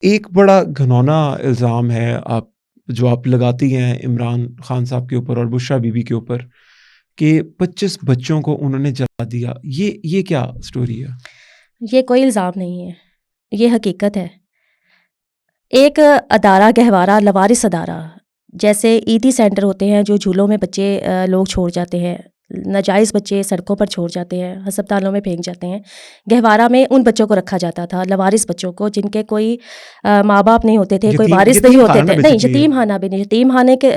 ایک بڑا گھنونا الزام ہے جو آپ لگاتی ہیں عمران خان صاحب کے اوپر اور بشریٰ بی بی کے اوپر کہ 25 بچوں کو انہوں نے جلا دیا. یہ کیا سٹوری ہے؟ یہ کوئی الزام نہیں ہے، یہ حقیقت ہے. ایک ادارہ گہوارہ لوارث ادارہ، جیسے عیدی سینٹر ہوتے ہیں جو جھولوں میں بچے لوگ چھوڑ جاتے ہیں، ناجائز بچے سڑکوں پر چھوڑ جاتے ہیں، ہسپتالوں میں پھینک جاتے ہیں. گہوارہ میں ان بچوں کو رکھا جاتا تھا، لوارث بچوں کو، جن کے کوئی ماں باپ نہیں ہوتے تھے، کوئی وارث نہیں ہوتے تھے. نہیں، یتیم خانہ بھی نہیں،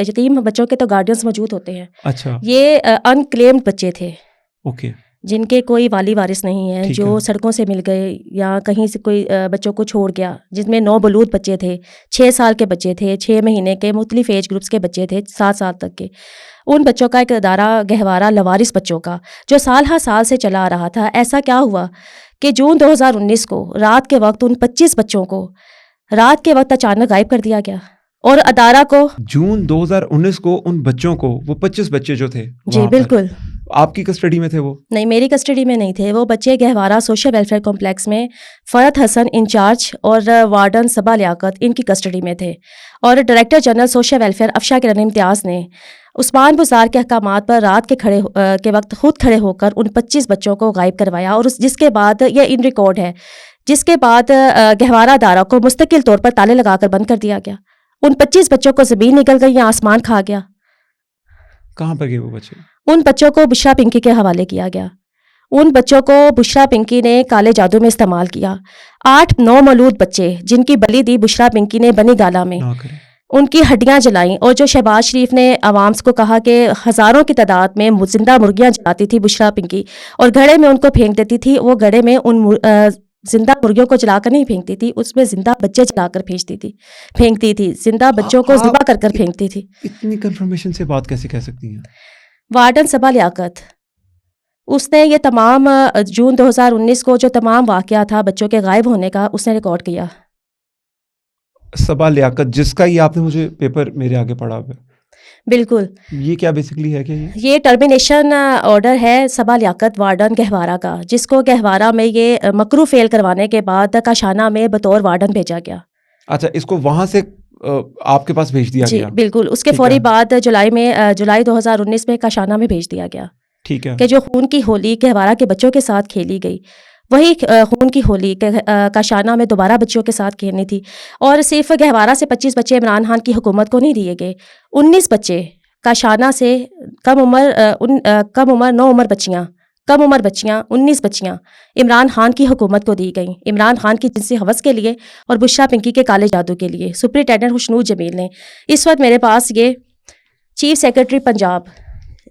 یتیم بچوں کے تو گارڈینس موجود ہوتے ہیں. اچھا، یہ انکلیمڈ بچے تھے، اوکے، جن کے کوئی والی وارث نہیں ہے، جو سڑکوں سے مل گئے یا کہیں سے کوئی بچوں کو چھوڑ گیا، جس میں 9 بلوغ بچے تھے، 6 سال کے بچے تھے، 6 مہینے کے، مختلف ایج گروپس کے بچے تھے، 7 سال تک کے. ان بچوں کا ایک ادارہ گہوارہ لوارث بچوں کا، جو سال ہر سال سے چلا آ رہا تھا. ایسا کیا ہوا کہ جون 2019 کو رات کے وقت ان 25 بچوں کو رات کے وقت اچانک غائب کر دیا گیا. اور ادارہ کو جون 2019 کو ان بچوں کو، وہ 25 بچے جو تھے، جی بالکل، آپ کی کسٹڈی میں تھے؟ وہ نہیں، میری کسٹڈی میں نہیں تھے. وہ بچے گہوارہ سوشل ویلفیئر کمپلیکس میں فرحت حسن انچارج اور وارڈن صبا لیاقت ان کی کسٹڈی میں تھے. اور ڈائریکٹر جنرل سوشل ویلفیئر افشا کرن امتیاز نے عثمان بزار کے احکامات پر رات کے وقت خود کھڑے ہو کر ان 25 بچوں کو غائب کروایا. اور جس کے بعد یہ ان ریکارڈ ہے، جس کے بعد گہوارہ ادارہ کو مستقل طور پر تالے لگا کر بند کر دیا گیا. ان 25 بچوں کو زمین نکل گئی یا آسمان کھا گیا. کہاں پر گئے وہ بچے؟ ان بچوں کو بشریٰ پنکی کے حوالے کیا گیا. ان بچوں کو بشریٰ پنکی نے کالے جادو میں استعمال کیا. 8 مولود بچے جن کی بلی دی بشریٰ پنکی نے بنی گالا میں، ان کی ہڈیاں جلائیں. اور جو شہباز شریف نے عوام کو کہا کہ ہزاروں کی تعداد میں زندہ مرغیاں جلاتی تھی بشریٰ پنکی اور گھڑے میں ان کو پھینک دیتی تھی. وہ گھڑے میں ان زندہ مرغیوں کو جلا کر نہیں پھینکتی تھی، اس میں زندہ بچے جلا کر پھینکتی تھی، زندہ بچوں کو ذبح کر پھینکتی تھی. اتنی کنفرمیشن سے بات کیسے کہہ سکتی ہیں؟ وارڈن صبا لیاقت، اس نے یہ تمام جون 2019 کو جو تمام واقعہ تھا بچوں کے غائب ہونے کا، اس نے ریکارڈ کیا. صبا لیاقت، جس کا یہ آپ نے مجھے پیپر میرے آگے پڑھا ہے. بالکل، یہ کیا بیسکلی ہے کہ یہ ٹرمینیشن آرڈر ہے صبا لیاقت وارڈن گہوارہ کا، جس کو گہوارہ میں یہ مکرو فیل کروانے کے بعد کاشانہ میں بطور وارڈن بھیجا گیا. اچھا، اس کو وہاں سے آپ کے پاس بھیج دیا گیا؟ جی بالکل، اس کے فوری بعد جولائی 2019 میں کاشانہ میں بھیج دیا گیا. ٹھیک ہے، کہ جو خون کی ہولی گہوارہ کے بچوں کے ساتھ کھیلی گئی، وہی خون کی ہولی کاشانہ میں دوبارہ بچوں کے ساتھ کھیلنی تھی. اور صرف گہوارہ سے 25 بچے عمران خان کی حکومت کو نہیں دیے گئے، 19 بچے کاشانہ سے کم عمر بچیاں 19 بچیاں عمران خان کی حکومت کو دی گئیں، عمران خان کی جنسی حوث کے لیے اور بشریٰ پنکی کے کالے جادو کے لیے. سپرنٹینڈنٹ خوشنود جمیل نے اس وقت میرے پاس یہ چیف سیکرٹری پنجاب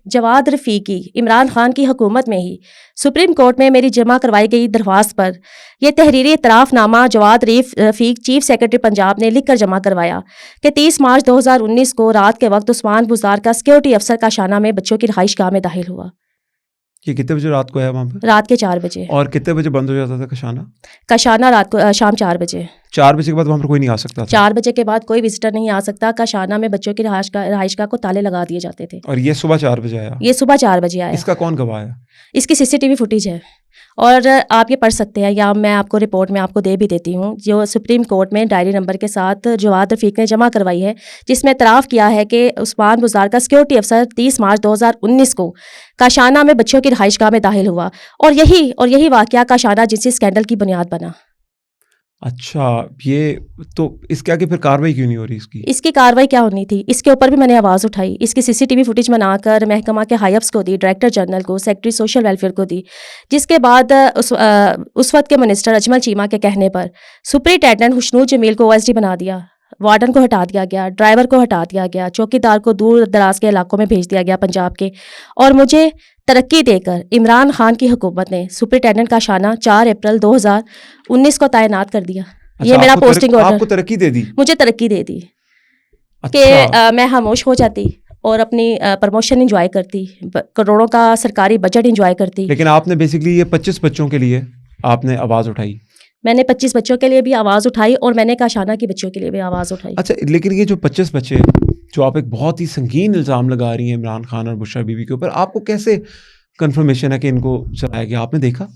جواد رفیقی عمران خان کی حکومت میں ہی سپریم کورٹ میں میری جمع کروائی گئی درخواست پر یہ تحریری اعتراف نامہ جواد رفیق چیف سیکرٹری پنجاب نے لکھ کر جمع کروایا کہ 30 مارچ 2019 کو رات کے وقت عثمان بزار کا سیکورٹی افسر کاشانہ میں بچوں کی رہائش گاہ میں داخل ہوا. یہ کتنے بجے رات کو ہے وہاں پہ؟ رات کے 4 بجے. اور کتنے بجے بند ہو جاتا تھا کاشانہ رات کو شام 4 بجے. 4 بجے کے بعد وہاں پر کوئی نہیں آ سکتا تھا؟ 4 بجے کے بعد کوئی وزٹر نہیں آ سکتا. کاشانہ میں بچوں کی رہائش گاہ کو تالے لگا دیے جاتے تھے. اور یہ صبح 4 بجے آیا؟ یہ صبح 4 بجے آیا. اس کا کون گواہ ہے؟ اس کی CCTV فوٹیج ہے اور آپ یہ پڑھ سکتے ہیں یا میں آپ کو رپورٹ میں آپ کو دے بھی دیتی ہوں، جو سپریم کورٹ میں ڈائری نمبر کے ساتھ جواد رفیق نے جمع کروائی ہے، جس میں اعتراف کیا ہے کہ عثمان بزار کا سیکورٹی افسر 30 مارچ 2019 کو کاشانہ میں بچوں کی رہائش گاہ میں داخل ہوا اور یہی واقعہ کاشانہ جنسی اسکینڈل کی بنیاد بنا. اچھا، یہ تو اس کے آگے پھر کاروائی کیوں نہیں ہو رہی؟ اس کی کاروائی کیا ہونی تھی؟ اس کے اوپر بھی میں نے آواز اٹھائی. اس کی CCTV فوٹیج بنا کر محکمہ کے ہائی افس کو دی، ڈائریکٹر جنرل کو، سیکرٹری سوشل ویلفیئر کو دی، جس کے بعد اس وقت کے منسٹر اجمل چیمہ کے کہنے پر سپرنٹینڈنٹ خوشنود جمیل کو OSD بنا دیا، وارڈن کو ہٹا دیا گیا، ڈرائیور کو ہٹا دیا گیا، چوکیدار کو دور دراز کے علاقوں میں بھیج دیا گیا پنجاب کے. اور مجھے ترقی دے کر عمران خان کی حکومت نے سپرنٹینڈنٹ کاشانہ 4 اپریل 2019 کو تعینات کر دیا. یہ میرا پوسٹنگ آرڈر. آپ کو ترقی دے دی؟ مجھے ترقی دے دی کہ میں خاموش ہو جاتی اور اپنی پروموشن انجوائے کرتی، کروڑوں کا سرکاری بجٹ انجوائے کرتی. لیکن آپ نے بیسکلی یہ 25 بچوں کے لیے آپ نے آواز اٹھائی. میں نے 25 بچوں کے لیے بھی آواز اٹھائی اور میں نے کاشانہ کی بچوں کے لیے بھی آواز اٹھائی. اچھا، لیکن یہ جو 25 بچے جو آپ ایک بہت ہی سنگین الزام لگا رہی ہیں عمران خان اور بشریٰ بی بی کے اوپر، آپ کو کیسے کنفرمیشن ہے کہ ان کو چلایا گیا؟ آپ نے دیکھا؟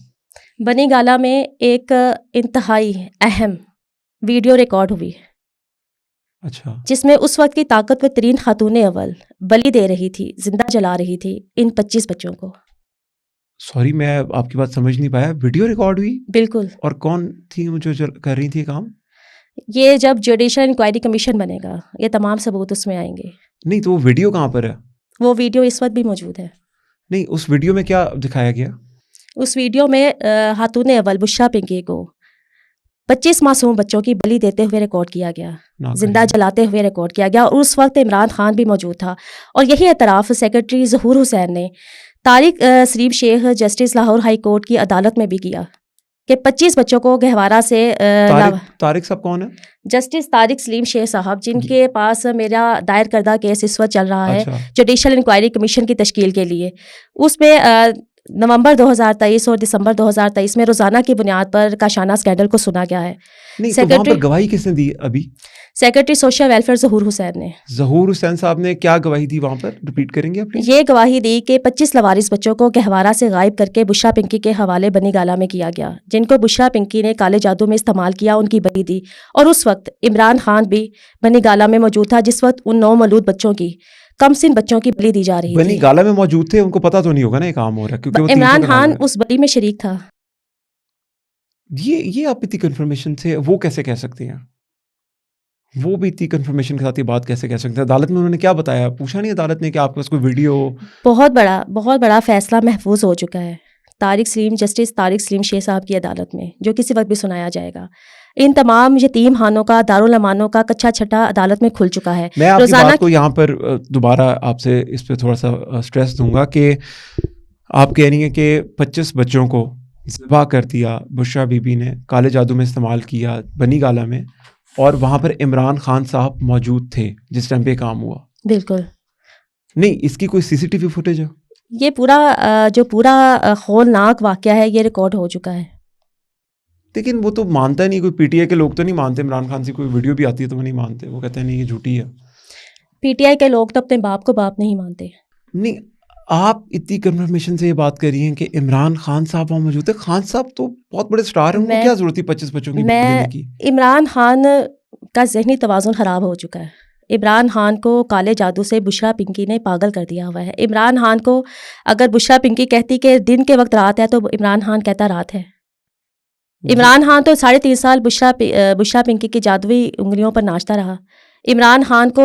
بنی گالا میں ایک انتہائی اہم ویڈیو ریکارڈ ہوئی اچھا جس میں اس وقت کی طاقتور ترین خاتون اول بلی دے رہی تھی، زندہ جلا رہی تھی ان 25 بچوں کو. سوری میں آپ کی بات سمجھ نہیں پایا. ویڈیو ریکارڈ ہوئی بالکل. اور کون تھی جو کر رہی تھی کام؟ یہ جب جوڈیشل انکوائری کمیشن بنے گا یہ تمام ثبوت اس میں آئیں گے. نہیں تو وہ ویڈیو کہاں پر ہے؟ وہ ویڈیو اس وقت بھی موجود ہے. نہیں اس ویڈیو میں کیا دکھایا گیا؟ اس ویڈیو میں خاتون اول بشرا پنکی کو 25 معصوم بچوں کی بلی دیتے ہوئے ریکارڈ کیا گیا، زندہ جلاتے ہوئے ریکارڈ کیا گیا. اور اس وقت عمران خان بھی موجود تھا. اور یہی اعتراف سیکرٹری ظہور حسین نے طارق سلیم شیخ جسٹس لاہور ہائی کورٹ کی عدالت میں بھی کیا کہ 25 بچوں کو گہوارہ سے طارق صاحب کون ہے؟ جسٹس طارق سلیم شیخ صاحب جن کے پاس میرا دائر کردہ کیس اس وقت چل رہا ہے جوڈیشل انکوائری کمیشن کی تشکیل کے لیے. اس میں نومبر 2023 اور دسمبر 2023 میں روزانہ کی بنیاد پر کاشانہ اسکینڈل کو سنا گیا ہے. وہاں پر گواہی کس نے دی ابھی؟ سیکرٹری سوشل ویلفیئر ظہور حسین نے. ظہور حسین صاحب نے کیا گواہی دی وہاں پر؟ ریپیٹ کریں گے آپ؟ یہ گواہی دی کہ 25 لوارث بچوں کو گہوارہ سے غائب کر کے بشرا پنکی کے حوالے بنی گالہ میں کیا گیا، جن کو بشرا پنکی نے کالے جادو میں استعمال کیا، ان کی بلی دی. اور اس وقت عمران خان بھی بنی گالہ میں موجود تھا جس وقت ان 9 مولود بچوں کی کم سن بچوں کی بلی دی جا رہی تھی. بنی گالہ میں موجود تھے، ان کو پتہ تو نہیں ہوگا نا یہ کام ہو رہا ہے کیونکہ عمران خان اس بلی میں شریک تھا. یہ آپ اتنی کنفرمیشن سے وہ کیسے کہہ سکتے ہیں؟ وہ بھی اتنی کنفرمیشن کے ساتھ یہ بات کیسے کہہ سکتے ہیں؟ عدالت میں انہوں نے کیا بتایا؟ پوچھا نہیں عدالت نے کہ آپ کے پاس کوئی ویڈیو؟ بہت بڑا فیصلہ محفوظ ہو چکا ہے جسٹس طارق سلیم شیخ صاحب کی عدالت میں، جو کسی وقت بھی سنایا جائے گا. ان تمام یتیم خانوں کا، دارالامانوں کا کچا چھٹا عدالت میں کھل چکا ہے. میں آپ کی بات کو یہاں پر دوبارہ آپ سے اس پہ تھوڑا سا اسٹریس دوں گا کہ آپ کہہ رہی ہیں کہ 25 بچوں کو ذبح کر دیا بشرا بی بی نے، کالے جادو میں استعمال کیا بنی گالہ میں، اور وہاں پر عمران خان صاحب موجود تھے جس ٹائم پہ کام ہوا. بالکل. نہیں اس کی کوئی سی سی ٹی وی فوٹیج ہے؟ یہ پورا ہولناک واقعہ ہے، یہ ریکارڈ ہو چکا ہے. لیکن وہ تو مانتا نہیں، کوئی پی ٹی آئی کے لوگ تو نہیں مانتے عمران خان سے کوئی ویڈیو بھی آتی ہے تو وہ نہیں مانتے، وہ کہتے ہیں نہیں یہ جھوٹی ہے. پی ٹی آئی کے لوگ تو اپنے باپ کو باپ نہیں مانتے. نہیں آپ اتنی کنفرمیشن سے یہ بات کر رہی ہیں کہ عمران خان صاحب وہاں موجود ہے. خان صاحب تو بہت بڑے سٹار ہیں، ان کو کیا ضرورت تھی 25 بچوں کی دینے کی؟ عمران خان کا ذہنی توازن خراب ہو چکا ہے. عمران خان کو کالے جادو سے بشرا پنکی نے پاگل کر دیا ہوا ہے. عمران خان کو اگر بشرا پنکی کہتی کہ دن کے وقت رات ہے تو عمران خان کہتا رات ہے. عمران خان تو 3.5 سال بشرا پنکی کی جادوئی انگلیوں پر ناچتا رہا. عمران خان کو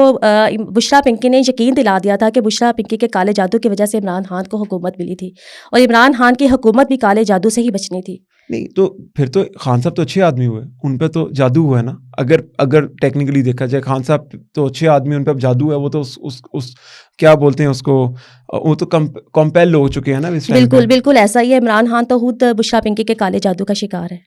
بشرا پنکی نے یقین دلا دیا تھا کہ بشرا پنکی کے کالے جادو کی وجہ سے عمران خان کو حکومت ملی تھی، اور عمران خان کی حکومت بھی کالے جادو سے ہی بچنی تھی. نہیں تو پھر تو خان صاحب تو اچھے آدمی ہوئے، ان پہ تو جادو ہوا ہے نا. اگر ٹیکنیکلی دیکھا جائے خان صاحب تو اچھے آدمی، ان پہ جادو ہے. وہ تو اس کیا بولتے ہیں اس کو، وہ تو کمپیل ہو چکے ہیں نا. بالکل ایسا ہی ہے. عمران خان تو خود بشرا پنکی کے کالے جادو کا شکار ہے.